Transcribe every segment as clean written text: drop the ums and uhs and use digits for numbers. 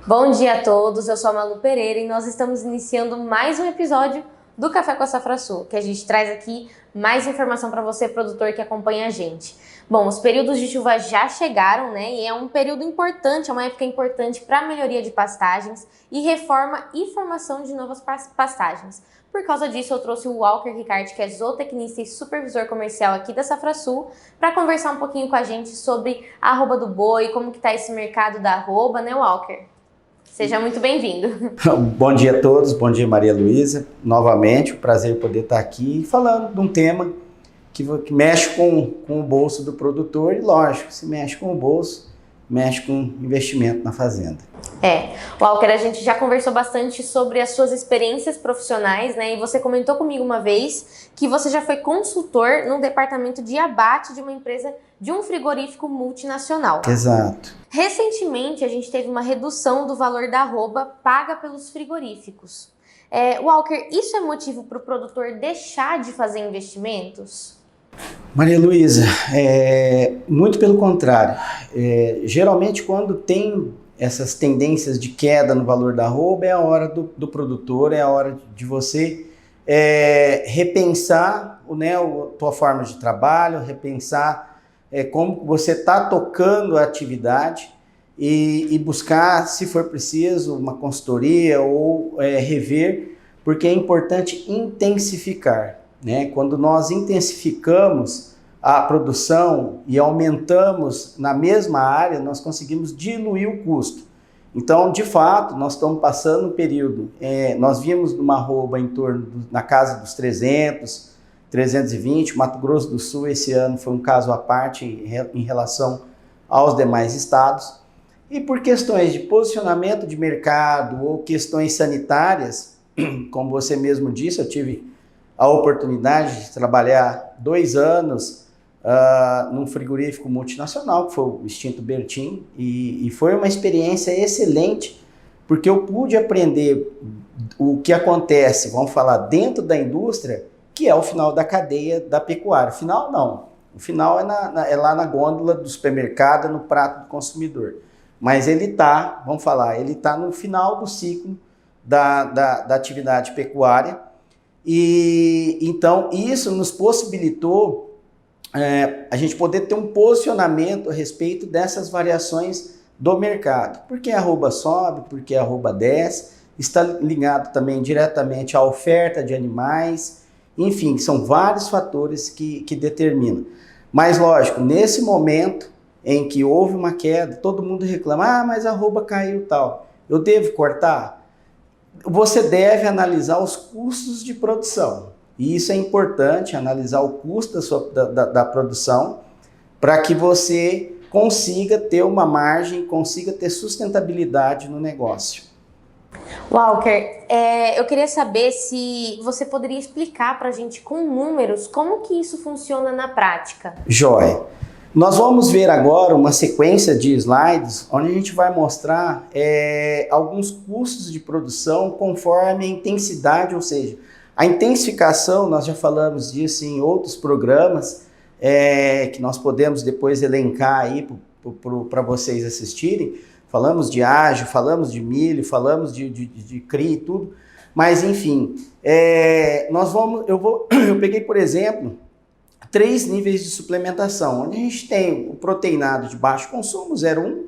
Bom dia a todos, eu sou a Malu Pereira e nós estamos iniciando mais um episódio do Café com a Safrasul, que a gente traz aqui mais informação para você, produtor que acompanha a gente. Bom, os períodos de chuva já chegaram, né? E é um período importante, é uma época importante para a melhoria de pastagens e reforma e formação de novas pastagens. Por causa disso, eu trouxe o Walker Ricard, que é zootecnista e supervisor comercial aqui da Safrasul, para conversar um pouquinho com a gente sobre a arroba do boi, como que tá esse mercado da arroba, né, Walker? Seja muito bem-vindo. Bom dia a todos, bom dia Maria Luísa. Novamente, um prazer poder estar aqui falando de um tema que mexe com o bolso do produtor e, lógico, se mexe com o bolso, mexe com investimento na fazenda. Walker, a gente já conversou bastante sobre as suas experiências profissionais, né? E você comentou comigo uma vez que você já foi consultor no departamento de abate de uma empresa de um frigorífico multinacional. Exato. Recentemente, a gente teve uma redução do valor da arroba paga pelos frigoríficos. Walker, isso é motivo para o produtor deixar de fazer investimentos? Maria Luísa, muito pelo contrário. Geralmente, quando tem essas tendências de queda no valor da arroba, é a hora do produtor, é a hora de você repensar a tua forma de trabalho, repensar como você está tocando a atividade e buscar, se for preciso, uma consultoria ou rever, porque é importante intensificar, né? Quando nós intensificamos a produção e aumentamos na mesma área, nós conseguimos diluir o custo. Então, de fato, nós estamos passando um período, nós vimos uma arroba em torno, na casa dos 300, 320, Mato Grosso do Sul esse ano foi um caso à parte em relação aos demais estados. E por questões de posicionamento de mercado ou questões sanitárias, como você mesmo disse, eu tive a oportunidade de trabalhar 2 anos num frigorífico multinacional, que foi o extinto Bertin, e foi uma experiência excelente, porque eu pude aprender o que acontece, vamos falar, dentro da indústria, que é o final da cadeia da pecuária. Final não, o final é lá na gôndola do supermercado, no prato do consumidor. Mas ele está, vamos falar, ele está no final do ciclo da atividade pecuária. E então isso nos possibilitou a gente poder ter um posicionamento a respeito dessas variações do mercado. Por que a arroba sobe, por que a arroba desce, está ligado também diretamente à oferta de animais, enfim, são vários fatores que determinam. Mas lógico, nesse momento em que houve uma queda, todo mundo reclama, mas a arroba caiu e tal, eu devo cortar? Você deve analisar os custos de produção. E isso é importante, analisar o custo da produção, para que você consiga ter uma margem, consiga ter sustentabilidade no negócio. Walker, eu queria saber se você poderia explicar para a gente com números como que isso funciona na prática. Joia. Nós vamos ver agora uma sequência de slides onde a gente vai mostrar alguns custos de produção conforme a intensidade, ou seja, a intensificação, nós já falamos disso em outros programas, que nós podemos depois elencar aí para vocês assistirem. Falamos de ágio, falamos de milho, falamos de CRI e tudo, mas enfim, eu peguei, por exemplo, 3 níveis de suplementação, onde a gente tem o proteinado de baixo consumo, 0,1,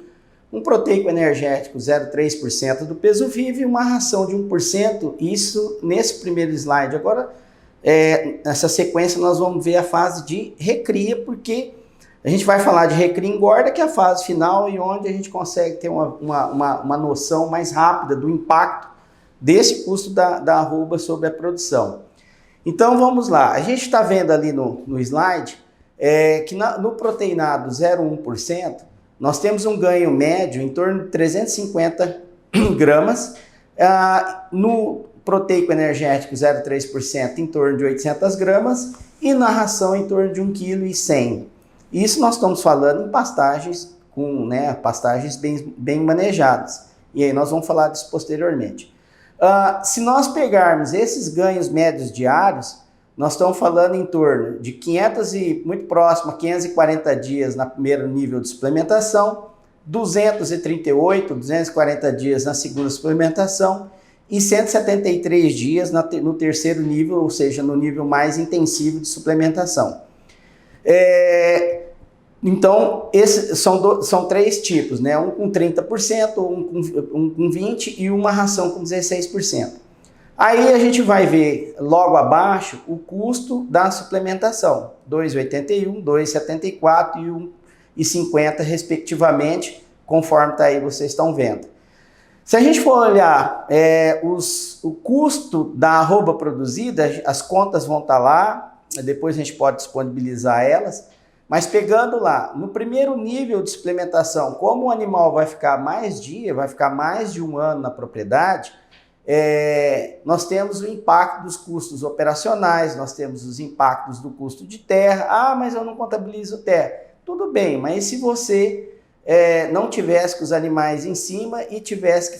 um proteico energético, 0,3% do peso vivo e uma ração de 1%, isso nesse primeiro slide. Agora, nessa sequência, nós vamos ver a fase de recria, porque a gente vai falar de recria engorda, que é a fase final e onde a gente consegue ter uma noção mais rápida do impacto desse custo da arroba sobre a produção. Então vamos lá, a gente está vendo ali no slide que no proteinado 0,1%, nós temos um ganho médio em torno de 350 gramas, no proteico energético 0,3% em torno de 800 gramas e na ração em torno de 1,1 kg. Isso nós estamos falando em pastagens pastagens bem manejadas. E aí nós vamos falar disso posteriormente. Se nós pegarmos esses ganhos médios diários, nós estamos falando em torno de 500 e muito próximo a 540 dias na primeiro nível de suplementação, 238, 240 dias na segunda suplementação e 173 dias no terceiro nível, ou seja, no nível mais intensivo de suplementação. Então, esses são 3 tipos, né? Um com 30%, um com 20% e uma ração com 16%. Aí a gente vai ver logo abaixo o custo da suplementação, R$ 2,81, R$ 2,74 e R$ 1,50 respectivamente, conforme tá aí vocês estão vendo. Se a gente for olhar o custo da arroba produzida, as contas vão estar lá, depois a gente pode disponibilizar elas, mas pegando lá, no primeiro nível de suplementação, como o animal vai ficar mais dia, vai ficar mais de 1 ano na propriedade, nós temos o impacto dos custos operacionais, nós temos os impactos do custo de terra. Ah, mas eu não contabilizo terra. Tudo bem, mas se você não tivesse com os animais em cima e tivesse que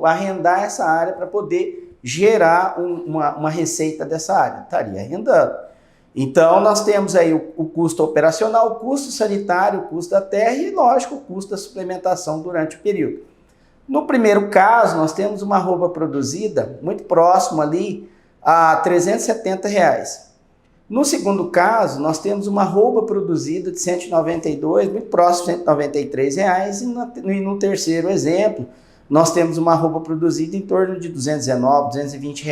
arrendar essa área para poder gerar uma receita dessa área, estaria arrendando. Então, nós temos aí o custo operacional, o custo sanitário, o custo da terra e, lógico, o custo da suplementação durante o período. No primeiro caso, nós temos uma arroba produzida muito próximo ali a R$ 370. No segundo caso, nós temos uma arroba produzida de 192, muito próximo de R$ 193. E no terceiro exemplo, nós temos uma arroba produzida em torno de R$ 219, R$ 220.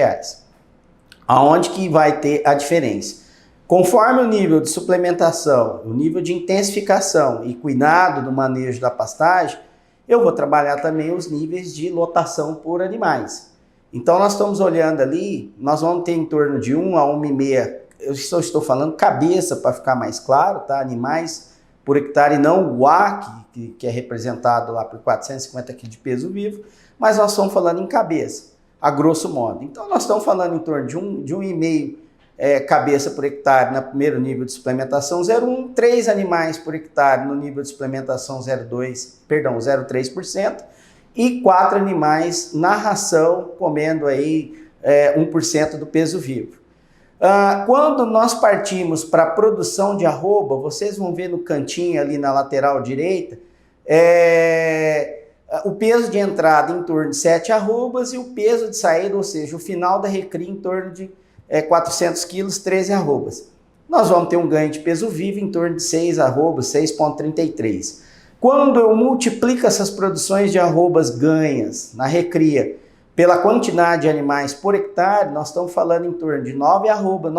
Aonde que vai ter a diferença? Conforme o nível de suplementação, o nível de intensificação e cuidado do manejo da pastagem, eu vou trabalhar também os níveis de lotação por animais. Então, nós estamos olhando ali, nós vamos ter em torno de 1 a 1,5, eu só estou falando cabeça para ficar mais claro, tá? Animais por hectare, não o A, que é representado lá por 450 kg de peso vivo, mas nós estamos falando em cabeça, a grosso modo. Então, nós estamos falando em torno de 1,5 cabeça por hectare no primeiro nível de suplementação 0,1, 3 animais por hectare no nível de suplementação 0,3% e 4 animais na ração comendo aí 1% do peso vivo. Quando nós partimos para a produção de arroba, vocês vão ver no cantinho ali na lateral direita, o peso de entrada em torno de 7 arrobas e o peso de saída, ou seja, o final da recria em torno de 400 quilos, 13 arrobas. Nós vamos ter um ganho de peso vivo em torno de 6 arrobas, 6,33. Quando eu multiplico essas produções de arrobas ganhas na recria pela quantidade de animais por hectare, nós estamos falando em torno de 9 arroba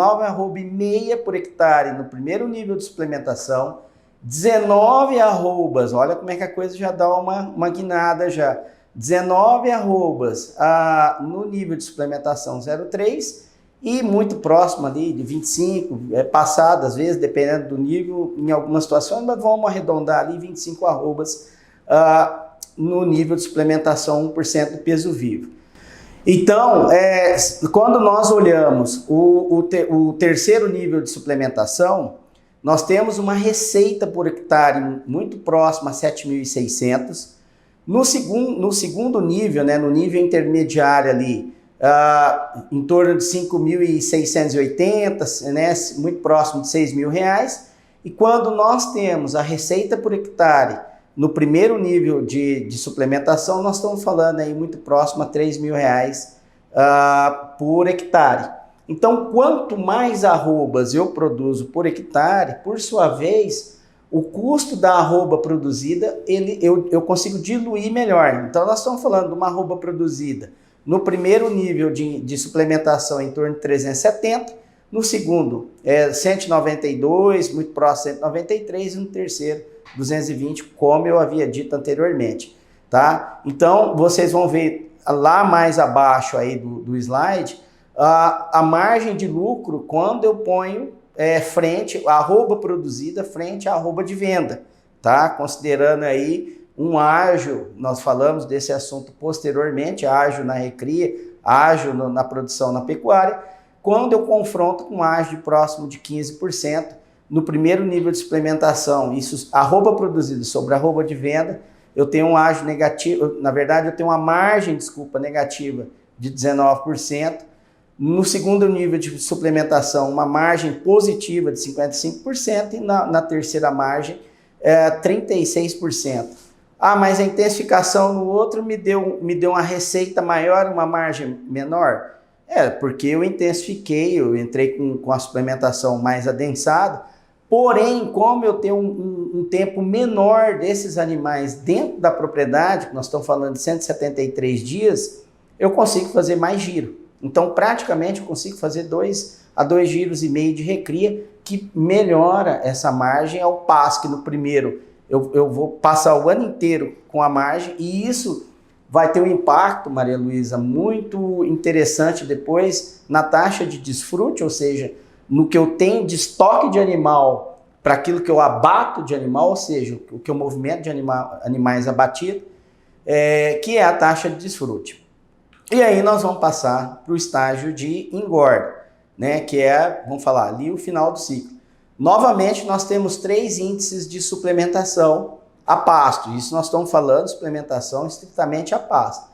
e meia por hectare no primeiro nível de suplementação, 19 arrobas, olha como é que a coisa já dá uma guinada já, 19 arrobas no nível de suplementação 0,3 e muito próximo ali de 25, passado às vezes, dependendo do nível, em algumas situações, mas vamos arredondar ali 25 arrobas no nível de suplementação 1% do peso vivo. Então, quando nós olhamos o terceiro nível de suplementação, nós temos uma receita por hectare muito próxima a 7.600. No segundo nível, né, no nível intermediário ali, em torno de 5.680, né, muito próximo de R$6.000. E quando nós temos a receita por hectare no primeiro nível de suplementação, nós estamos falando aí muito próximo a R$3.000 por hectare. Então, quanto mais arrobas eu produzo por hectare, por sua vez, o custo da arroba produzida, eu consigo diluir melhor. Então, nós estamos falando de uma arroba produzida no primeiro nível de suplementação em torno de 370, no segundo 192, muito próximo de 193, e no terceiro 220, como eu havia dito anteriormente, tá? Então, vocês vão ver lá mais abaixo aí do slide, a margem de lucro quando eu ponho frente, a arroba produzida frente à arroba de venda, tá? Considerando aí um ágio, nós falamos desse assunto posteriormente, ágio na recria, ágio na produção na pecuária, quando eu confronto com ágio próximo de 15%, no primeiro nível de suplementação, isso, arroba produzida sobre arroba de venda, eu tenho um ágio negativo, na verdade eu tenho uma margem, negativa de 19%, no segundo nível de suplementação, uma margem positiva de 55% e na terceira margem, 36%. Ah, mas a intensificação no outro me deu uma receita maior, uma margem menor. Porque eu intensifiquei, eu entrei com a suplementação mais adensada, porém, como eu tenho um tempo menor desses animais dentro da propriedade, que nós estamos falando de 173 dias, eu consigo fazer mais giro. Então, praticamente, eu consigo fazer 2 a 2,5 giros de recria, que melhora essa margem, ao passo que no primeiro eu vou passar o ano inteiro com a margem, e isso vai ter um impacto, Maria Luísa, muito interessante depois na taxa de desfrute, ou seja, no que eu tenho de estoque de animal para aquilo que eu abato de animal, ou seja, o que eu movimento de animais abatidos, que é a taxa de desfrute. E aí nós vamos passar para o estágio de engorda, né, que vamos falar ali, o final do ciclo. Novamente, nós temos 3 índices de suplementação a pasto. Isso nós estamos falando de suplementação estritamente a pasto.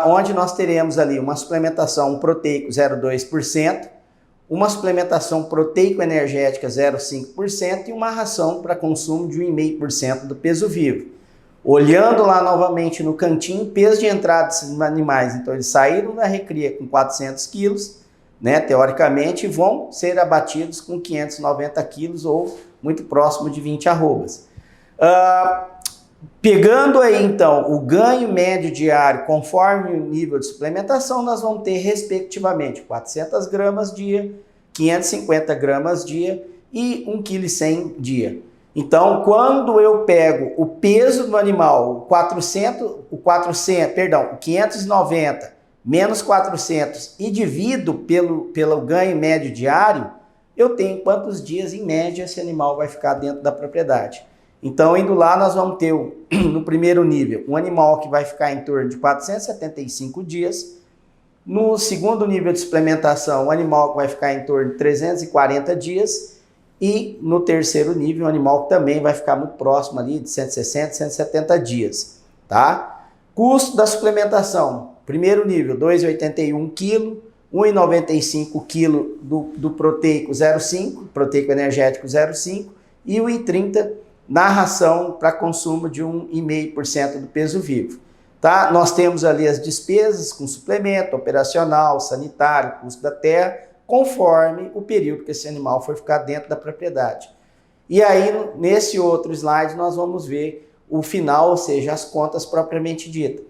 Onde nós teremos ali uma suplementação proteico 0,2%, uma suplementação proteico-energética 0,5% e uma ração para consumo de 1,5% do peso vivo. Olhando lá novamente no cantinho, peso de entrada desses animais, então eles saíram da recria com 400 quilos, né, teoricamente, vão ser abatidos com 590 quilos ou muito próximo de 20 arrobas. Pegando aí então o ganho médio diário conforme o nível de suplementação, nós vamos ter respectivamente 400 gramas dia, 550 gramas dia e 1,1 kg dia. Então, quando eu pego o peso do animal, 590 menos 400 e divido pelo ganho médio diário, eu tenho quantos dias em média esse animal vai ficar dentro da propriedade. Então, indo lá, nós vamos ter no primeiro nível um animal que vai ficar em torno de 475 dias. No segundo nível de suplementação, um animal que vai ficar em torno de 340 dias. E no terceiro nível, um animal que também vai ficar muito próximo ali de 160, 170 dias. Tá? Custo da suplementação. Primeiro nível, 2,81 kg, 1,95 kg do proteico 0,5, proteico energético 0,5 e 1,30 na ração para consumo de 1,5% do peso vivo. Tá? Nós temos ali as despesas com suplemento, operacional, sanitário, custo da terra, conforme o período que esse animal for ficar dentro da propriedade. E aí, nesse outro slide, nós vamos ver o final, ou seja, as contas propriamente ditas.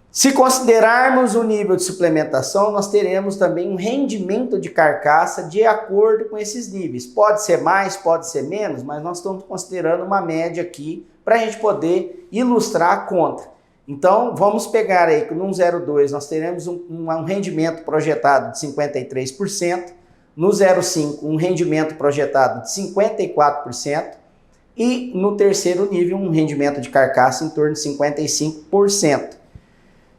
Se considerarmos o nível de suplementação, nós teremos também um rendimento de carcaça de acordo com esses níveis. Pode ser mais, pode ser menos, mas nós estamos considerando uma média aqui para a gente poder ilustrar a conta. Então, vamos pegar aí que no 0,2 nós teremos um rendimento projetado de 53%, no 0,5 um rendimento projetado de 54% e no terceiro nível um rendimento de carcaça em torno de 55%.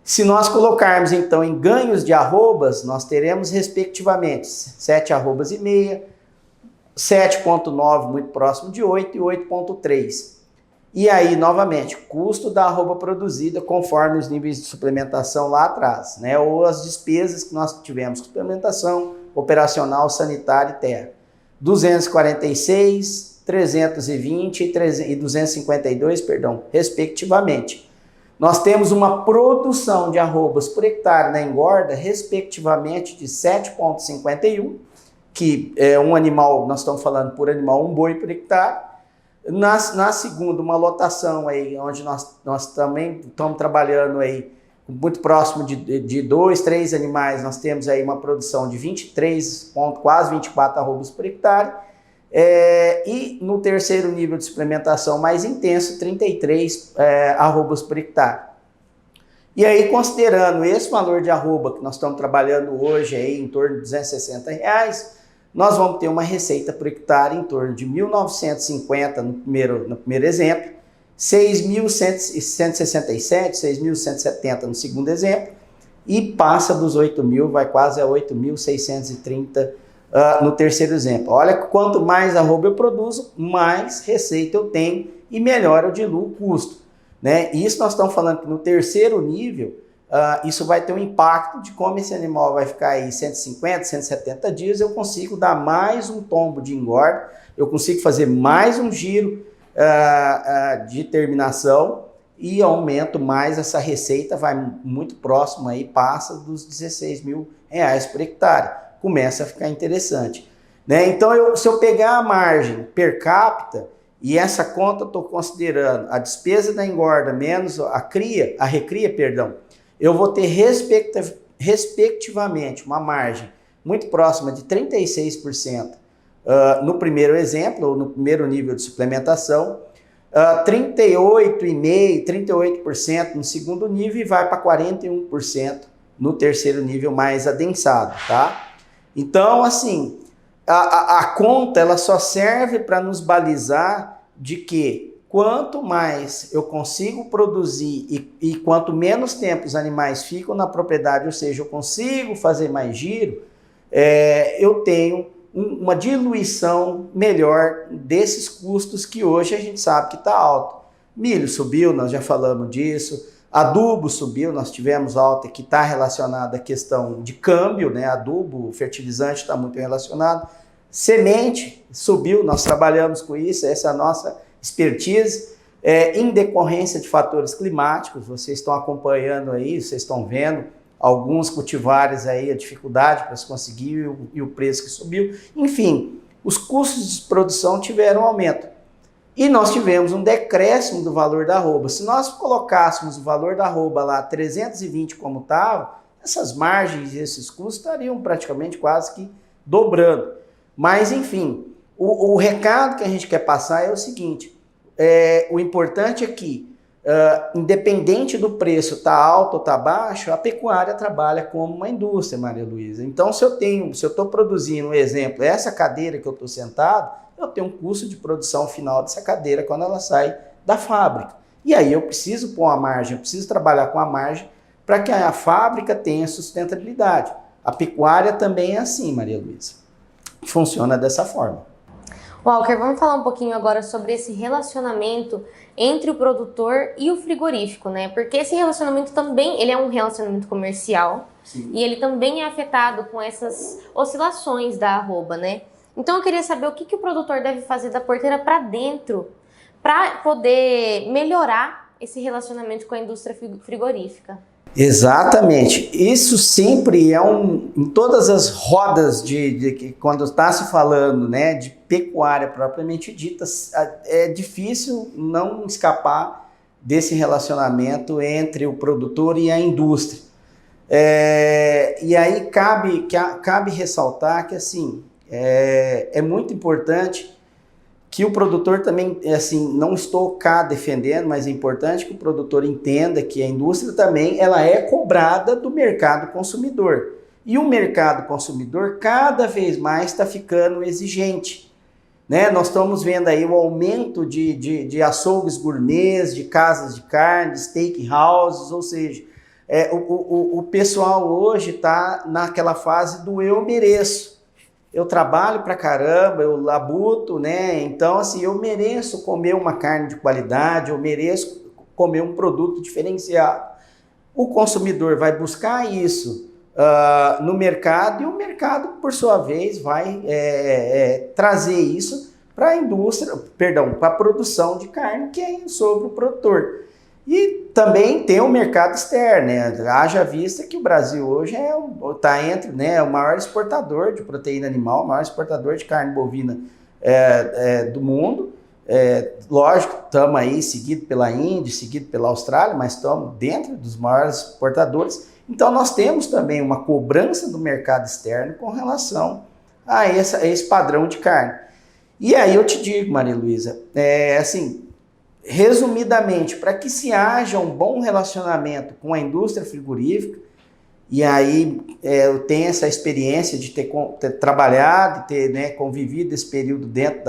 Se nós colocarmos, então, em ganhos de arrobas, nós teremos, respectivamente, 7 arrobas e meia, 7,9 muito próximo de 8 e 8,3. E aí, novamente, custo da arroba produzida conforme os níveis de suplementação lá atrás, né? Ou as despesas que nós tivemos, suplementação, operacional, sanitária e terra. 246, 320 e 252, perdão, respectivamente. Nós temos uma produção de arrobas por hectare na engorda, respectivamente, de 7,51, que é um animal, nós estamos falando por animal, um boi por hectare. Na segunda, uma lotação aí, onde nós também estamos trabalhando aí, muito próximo de 2, 3 animais, nós temos aí uma produção de 23, quase 24 arrobas por hectare. E no terceiro nível de suplementação mais intenso, 33 arrobas por hectare. E aí, considerando esse valor de arroba que nós estamos trabalhando hoje aí, em torno de R$260, nós vamos ter uma receita por hectare em torno de 1.950 no primeiro exemplo, 6.167, 6.170 no segundo exemplo, e passa dos 8.000, vai quase a 8.630 no terceiro exemplo. Olha, quanto mais arroba eu produzo, mais receita eu tenho e melhor eu diluo o custo, né? E isso nós estamos falando que no terceiro nível, isso vai ter um impacto de como esse animal vai ficar aí 150, 170 dias, eu consigo dar mais um tombo de engorda, eu consigo fazer mais um giro, de terminação e aumento mais essa receita, vai muito próximo aí, passa dos R$16.000 por hectare. Começa a ficar interessante, né? Então, se eu pegar a margem per capita, e essa conta eu estou considerando a despesa da engorda menos a recria, perdão, eu vou ter respectivamente uma margem muito próxima de 36% no primeiro exemplo, ou no primeiro nível de suplementação, 38,5%, 38% no segundo nível e vai para 41% no terceiro nível mais adensado, tá? Então, assim, a conta ela só serve para nos balizar de que quanto mais eu consigo produzir e quanto menos tempo os animais ficam na propriedade, ou seja, eu consigo fazer mais giro, eu tenho uma diluição melhor desses custos que hoje a gente sabe que está alto. Milho subiu, nós já falamos disso. Adubo subiu, nós tivemos alta que está relacionada à questão de câmbio, né? Adubo, fertilizante está muito relacionado. Semente subiu, nós trabalhamos com isso, essa é a nossa expertise. Em decorrência de fatores climáticos, vocês estão acompanhando aí, vocês estão vendo alguns cultivares aí, a dificuldade para se conseguir e o preço que subiu. Enfim, os custos de produção tiveram aumento. E nós tivemos um decréscimo do valor da arroba. Se nós colocássemos o valor da arroba lá 320 como estava, essas margens e esses custos estariam praticamente quase que dobrando. Mas, enfim, o recado que a gente quer passar é o seguinte, o importante é que, independente do preço estar alto ou estar baixo, a pecuária trabalha como uma indústria, Maria Luísa. Então, se eu estou produzindo, um exemplo, essa cadeira que eu estou sentado, eu tenho um custo de produção final dessa cadeira quando ela sai da fábrica. E aí eu preciso pôr uma margem, eu preciso trabalhar com a margem para que a fábrica tenha sustentabilidade. A pecuária também é assim, Maria Luísa. Funciona dessa forma. Walker, vamos falar um pouquinho agora sobre esse relacionamento entre o produtor e o frigorífico, né? Porque esse relacionamento também, ele é um relacionamento comercial. Sim. E ele também é afetado com essas oscilações da arroba, né? Então eu queria saber o que o produtor deve fazer da porteira para dentro para poder melhorar esse relacionamento com a indústria frigorífica. Exatamente. Isso sempre é em todas as rodas de quando está se falando, né, de pecuária propriamente dita, é difícil não escapar desse relacionamento entre o produtor e a indústria. E aí cabe ressaltar que assim, é muito importante que o produtor também, assim, não estou cá defendendo, mas é importante que o produtor entenda que a indústria também ela é cobrada do mercado consumidor. E o mercado consumidor cada vez mais está ficando exigente, né? Nós estamos vendo aí o aumento de açougues gourmets, de casas de carne, steakhouses, ou seja, o pessoal hoje está naquela fase do eu mereço. Eu trabalho pra caramba, eu labuto, né? Então, assim, eu mereço comer uma carne de qualidade, eu mereço comer um produto diferenciado. O consumidor vai buscar isso no mercado e o mercado, por sua vez, vai trazer isso para a indústria, perdão, para a produção de carne, que é sobre o produtor. E também tem o mercado externo, né? Haja vista que o Brasil hoje está entre, né, o maior exportador de proteína animal, o maior exportador de carne bovina do mundo. Lógico, estamos aí seguido pela Índia, seguido pela Austrália, mas estamos dentro dos maiores exportadores. Então nós temos também uma cobrança do mercado externo com relação a esse padrão de carne. E aí eu te digo, Maria Luísa, assim, resumidamente, para que se haja um bom relacionamento com a indústria frigorífica, e aí eu tenho essa experiência de ter trabalhado, de ter, né, convivido esse período dentro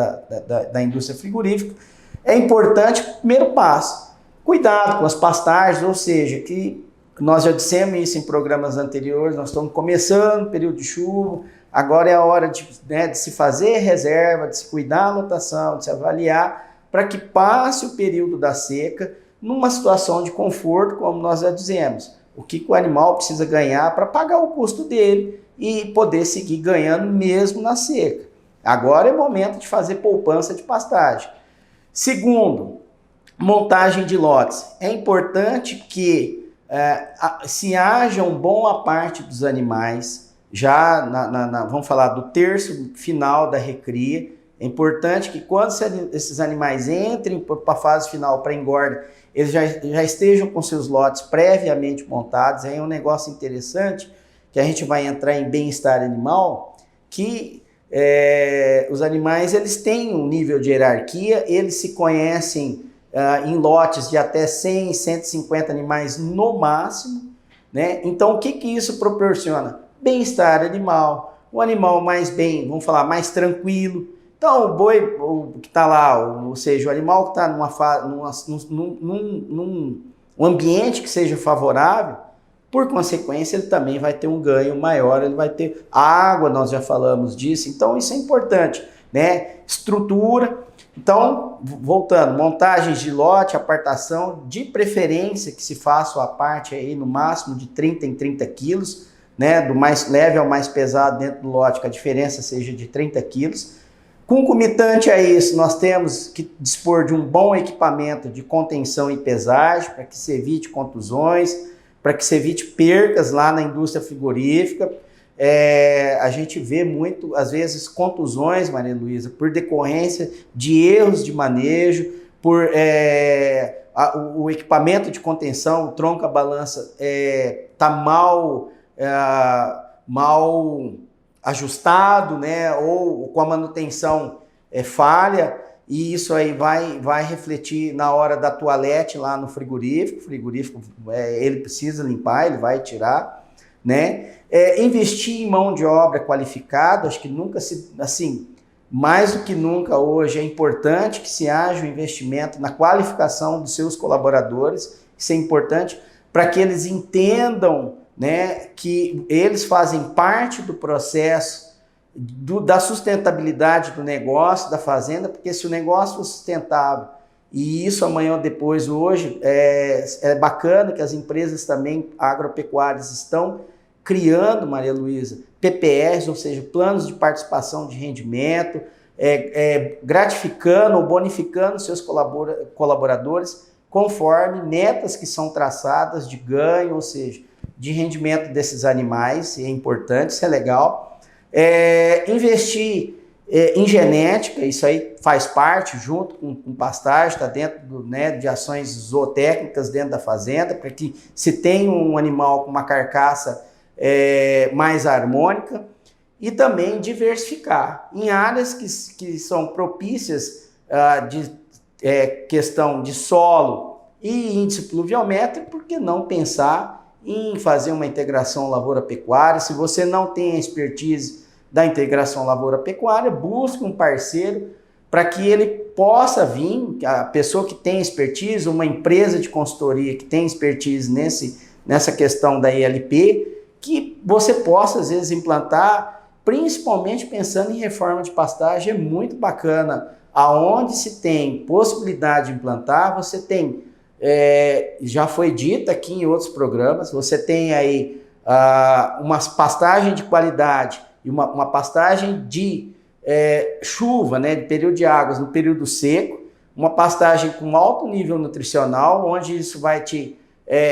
da indústria frigorífica, é importante, primeiro passo, cuidado com as pastagens, ou seja, que nós já dissemos isso em programas anteriores, nós estamos começando o período de chuva, agora é a hora de se fazer reserva, de se cuidar da lotação, de se avaliar, para que passe o período da seca numa situação de conforto, como nós já dizemos. O que o animal precisa ganhar para pagar o custo dele e poder seguir ganhando mesmo na seca. Agora é o momento de fazer poupança de pastagem. Segundo, montagem de lotes. É importante que se haja uma boa parte dos animais, já vamos falar do terço final da recria. É importante que quando esses animais entrem para a fase final, para engorda, eles já estejam com seus lotes previamente montados. Aí é um negócio interessante, que a gente vai entrar em bem-estar animal, que os animais eles têm um nível de hierarquia, eles se conhecem em lotes de até 100, 150 animais no máximo, né? Então, o que isso proporciona? Bem-estar animal, o animal mais bem, vamos falar, mais tranquilo. Então, o boi que está lá, ou seja, o animal que está num ambiente que seja favorável, por consequência, ele também vai ter um ganho maior, ele vai ter água, nós já falamos disso, então isso é importante, né? Estrutura. Então, voltando, montagens de lote, apartação, de preferência que se faça a parte aí no máximo de 30 em 30 quilos, né? Do mais leve ao mais pesado dentro do lote, que a diferença seja de 30 quilos. Concomitante a isso, nós temos que dispor de um bom equipamento de contenção e pesagem, para que se evite contusões, para que se evite percas lá na indústria frigorífica. A gente vê muito, às vezes, contusões, Maria Luísa, por decorrência de erros de manejo, por o equipamento de contenção, o tronco, a balança está mal ajustado, né, ou com a manutenção falha, e isso aí vai refletir na hora da toalete lá no frigorífico. O frigorífico, ele precisa limpar, ele vai tirar, né? Investir em mão de obra qualificada, acho que nunca mais do que nunca hoje é importante que se haja um investimento na qualificação dos seus colaboradores. Isso é importante para que eles entendam, né, que eles fazem parte do processo da sustentabilidade do negócio, da fazenda, porque se o negócio for sustentável, e isso amanhã ou depois, hoje, é bacana que as empresas também agropecuárias estão criando, Maria Luísa, PPRs, ou seja, planos de participação de rendimento, gratificando ou bonificando seus colaboradores conforme metas que são traçadas de ganho, ou seja, de rendimento desses animais. É importante, isso é legal. Investir em genética, isso aí faz parte, junto com pastagem, está dentro de ações zootécnicas dentro da fazenda, para que se tenha um animal com uma carcaça mais harmônica, e também diversificar em áreas que são propícias de questão de solo e índice pluviométrico. Por que não pensar em fazer uma integração lavoura-pecuária? Se você não tem a expertise da integração lavoura-pecuária, busque um parceiro para que ele possa vir, a pessoa que tem expertise, uma empresa de consultoria que tem expertise nessa questão da ILP, que você possa, às vezes, implantar, principalmente pensando em reforma de pastagem. É muito bacana. Aonde se tem possibilidade de implantar, você tem, já foi dito aqui em outros programas, você tem aí uma pastagem de qualidade e uma pastagem de chuva, né, de período de águas no período seco, uma pastagem com alto nível nutricional, onde isso vai te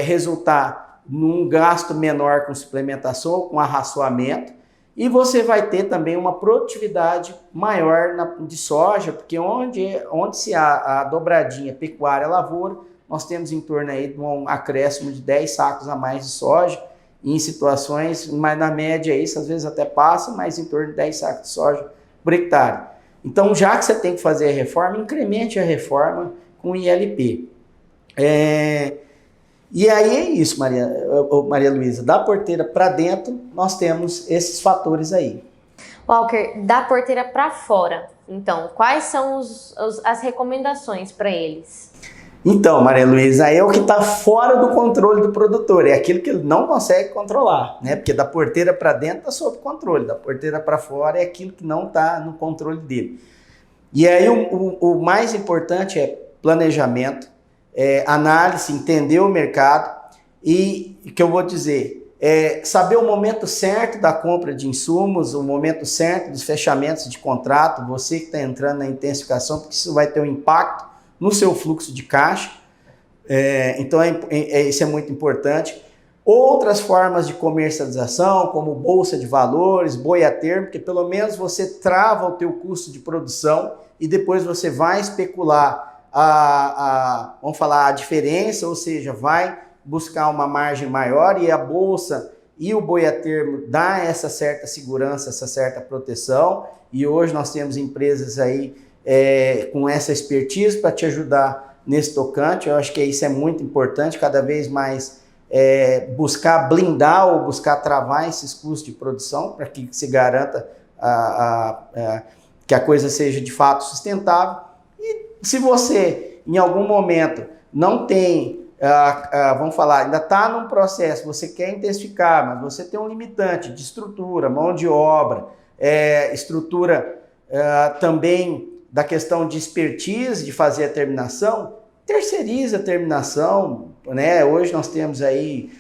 resultar num gasto menor com suplementação, com arraçoamento, e você vai ter também uma produtividade maior de soja, porque onde se há a dobradinha pecuária-lavoura, nós temos em torno aí de um acréscimo de 10 sacos a mais de soja, em situações, mas na média isso às vezes até passa, mas em torno de 10 sacos de soja por hectare. Então, já que você tem que fazer a reforma, incremente a reforma com ILP. E aí é isso, Maria Luísa. Da porteira para dentro, nós temos esses fatores aí. Walker, da porteira para fora, então, quais são as recomendações para eles? Então, Maria Luísa, é o que está fora do controle do produtor, é aquilo que ele não consegue controlar, né? Porque da porteira para dentro está sob controle, da porteira para fora é aquilo que não está no controle dele. E aí o mais importante é planejamento, análise, entender o mercado e o que eu vou dizer, saber o momento certo da compra de insumos, o momento certo dos fechamentos de contrato, você que está entrando na intensificação, porque isso vai ter um impacto no seu fluxo de caixa. Então, isso é muito importante. Outras formas de comercialização, como bolsa de valores, boi a termo, porque pelo menos você trava o teu custo de produção e depois você vai especular vamos falar, a diferença, ou seja, vai buscar uma margem maior, e a bolsa e o boi a termo dá essa certa segurança, essa certa proteção, e hoje nós temos empresas aí com essa expertise para te ajudar nesse tocante. Eu acho que isso é muito importante, cada vez mais buscar blindar ou buscar travar esses custos de produção para que se garanta que a coisa seja de fato sustentável. E se você, em algum momento, não tem, vamos falar, ainda está num processo, você quer intensificar, mas você tem um limitante de estrutura, mão de obra, estrutura também da questão de expertise, de fazer a terminação, terceiriza a terminação, né? Hoje nós temos aí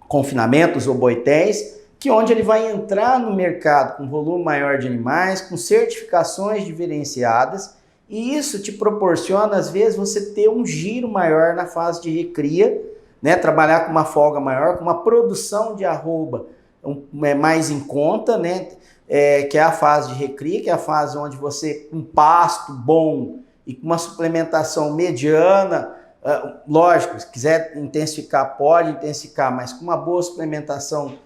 confinamentos ou boitéis, que onde ele vai entrar no mercado com volume maior de animais, com certificações diferenciadas, e isso te proporciona, às vezes, você ter um giro maior na fase de recria, né? Trabalhar com uma folga maior, com uma produção de arroba mais em conta, né? Que é a fase de recria, que é a fase onde você, com pasto bom e com uma suplementação mediana, lógico, se quiser intensificar, pode intensificar, mas com uma boa suplementação,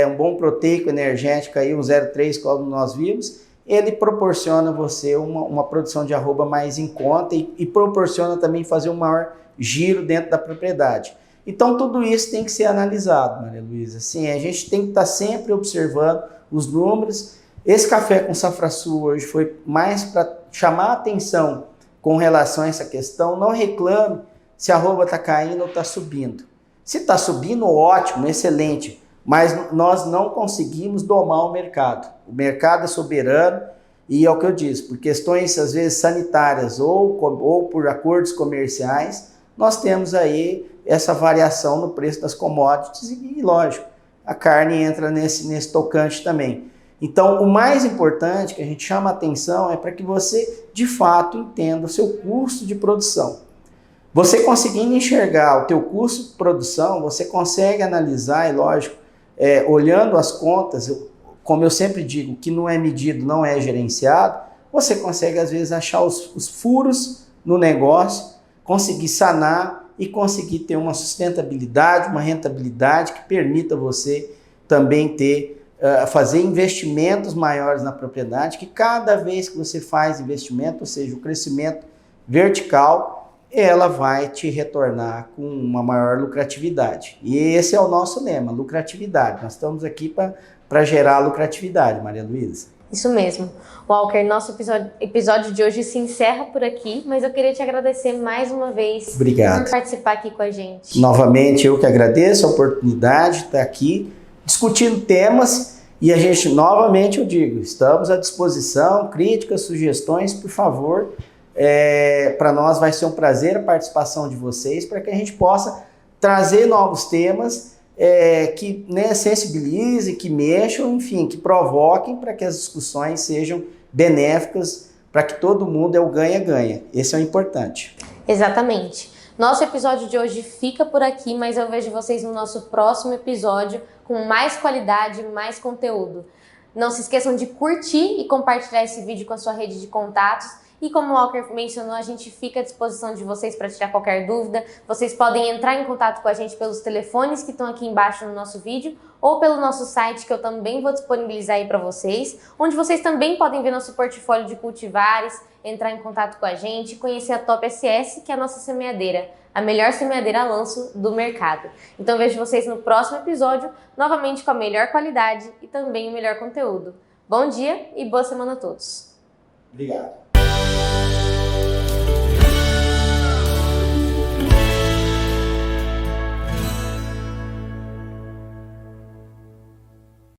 um bom proteico energético, aí, um 0,3, como nós vimos, ele proporciona você uma produção de arroba mais em conta e proporciona também fazer um maior giro dentro da propriedade. Então, tudo isso tem que ser analisado, Maria Luísa. Assim, a gente tem que estar sempre observando os números. Esse Café com Safrasul hoje foi mais para chamar a atenção com relação a essa questão. Não reclame se a arroba está caindo ou está subindo. Se está subindo, ótimo, excelente. Mas nós não conseguimos domar o mercado. O mercado é soberano e é o que eu disse, por questões às vezes sanitárias ou por acordos comerciais, nós temos aí essa variação no preço das commodities e lógico, a carne entra nesse tocante também. Então, o mais importante que a gente chama a atenção é para que você, de fato, entenda o seu custo de produção. Você conseguindo enxergar o teu custo de produção, você consegue analisar, e lógico, olhando as contas, como eu sempre digo, que não é medido, não é gerenciado, você consegue, às vezes, achar os furos no negócio, conseguir sanar e conseguir ter uma sustentabilidade, uma rentabilidade que permita você também fazer investimentos maiores na propriedade, que cada vez que você faz investimento, ou seja, o crescimento vertical, ela vai te retornar com uma maior lucratividade. E esse é o nosso lema, lucratividade. Nós estamos aqui para gerar lucratividade, Maria Luísa. Isso mesmo. Walker, nosso episódio de hoje se encerra por aqui, mas eu queria te agradecer mais uma vez. Obrigado. Por participar aqui com a gente. Novamente, eu que agradeço a oportunidade de estar aqui discutindo temas e a gente, novamente eu digo, estamos à disposição, críticas, sugestões, por favor. Para nós vai ser um prazer a participação de vocês para que a gente possa trazer novos temas que sensibilizem, que mexam, enfim, que provoquem para que as discussões sejam benéficas, para que todo mundo o ganha-ganha. Esse é o importante. Exatamente. Nosso episódio de hoje fica por aqui, mas eu vejo vocês no nosso próximo episódio com mais qualidade, mais conteúdo. Não se esqueçam de curtir e compartilhar esse vídeo com a sua rede de contatos. E como o Walker mencionou, a gente fica à disposição de vocês para tirar qualquer dúvida. Vocês podem entrar em contato com a gente pelos telefones que estão aqui embaixo no nosso vídeo ou pelo nosso site, que eu também vou disponibilizar aí para vocês, onde vocês também podem ver nosso portfólio de cultivares, entrar em contato com a gente, conhecer a Top SS, que é a nossa semeadeira, a melhor semeadeira a lanço do mercado. Então vejo vocês no próximo episódio, novamente com a melhor qualidade e também o melhor conteúdo. Bom dia e boa semana a todos. Obrigado.